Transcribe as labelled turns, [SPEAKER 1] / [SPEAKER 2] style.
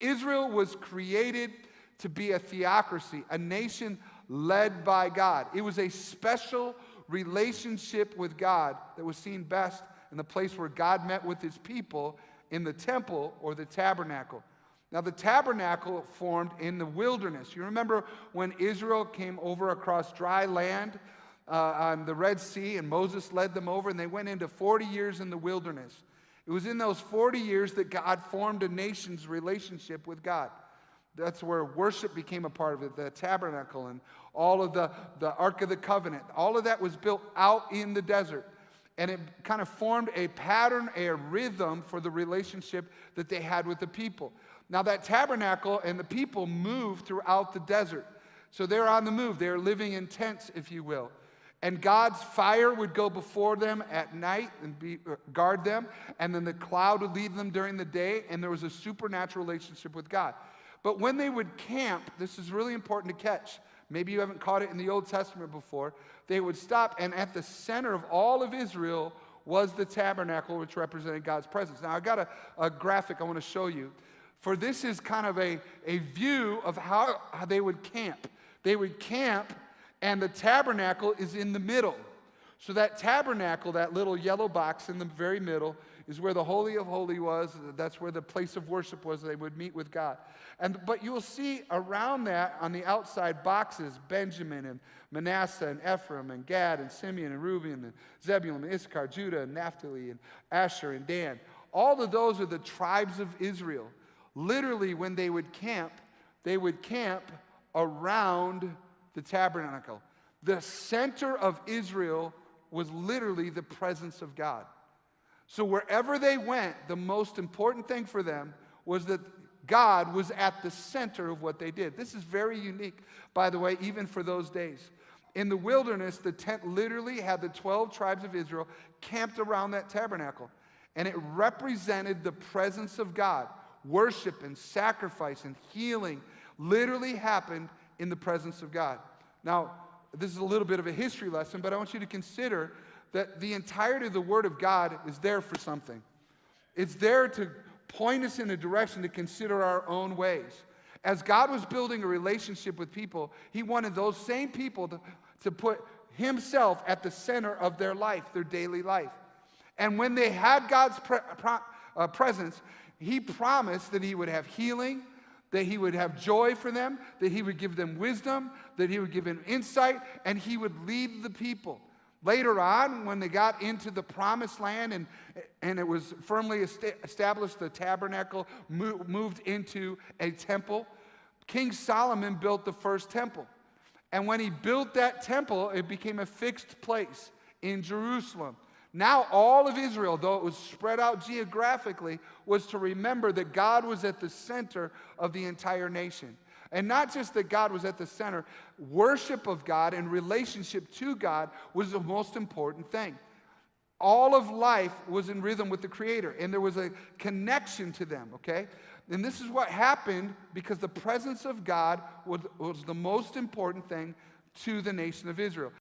[SPEAKER 1] Israel was created to be a theocracy, a nation led by God. It was a special relationship with God that was seen best in the place where God met with his people, in the temple or the tabernacle. Now, the tabernacle formed in the wilderness. You remember when Israel came over across dry land on the Red Sea, and Moses led them over, and they went into 40 years in the wilderness. It was in those 40 years that God formed a nation's relationship with God. That's where worship became a part of it, the tabernacle and all of the Ark of the Covenant. All of that was built out in the desert. And it kind of formed a pattern, a rhythm for the relationship that they had with the people. Now that tabernacle and the people moved throughout the desert. So they're on the move. They're living in tents, if you will. And God's fire would go before them at night and guard them. And then the cloud would lead them during the day. And there was a supernatural relationship with God. But when they would camp, this is really important to catch. Maybe you haven't caught it in the Old Testament before. They would stop, and at the center of all of Israel was the tabernacle, which represented God's presence. Now, I got a graphic I want to show you. For this is kind of a view of how they would camp. They would camp, and the tabernacle is in the middle. So that tabernacle, that little yellow box in the very middle, is where the Holy of Holies was. That's where the place of worship was. They would meet with God. But you will see around that, on the outside boxes, Benjamin and Manasseh and Ephraim and Gad and Simeon and Reuben and Zebulun and Issachar, Judah and Naphtali and Asher and Dan. All of those are the tribes of Israel. Literally, when they would camp around the tabernacle. The center of Israel was literally the presence of God. So wherever they went, the most important thing for them was that God was at the center of what they did. This is very unique, by the way, even for those days. In the wilderness, the tent literally had the 12 tribes of Israel camped around that tabernacle. And it represented the presence of God. Worship and sacrifice and healing literally happened in the presence of God. Now, this is a little bit of a history lesson, but I want you to consider that the entirety of the Word of God is there for something. It's there to point us in a direction to consider our own ways. As God was building a relationship with people, He wanted those same people to put Himself at the center of their life, their daily life. And when they had God's presence, He promised that He would have healing, that He would have joy for them, that He would give them wisdom, that He would give them insight, and He would lead the people. Later on, when they got into the promised land and it was firmly established, the tabernacle moved into a temple, King Solomon built the first temple. And when he built that temple, it became a fixed place in Jerusalem. Now all of Israel, though it was spread out geographically, was to remember that God was at the center of the entire nation. And not just that God was at the center, worship of God and relationship to God was the most important thing. All of life was in rhythm with the Creator, and there was a connection to them, okay? And this is what happened because the presence of God was the most important thing to the nation of Israel.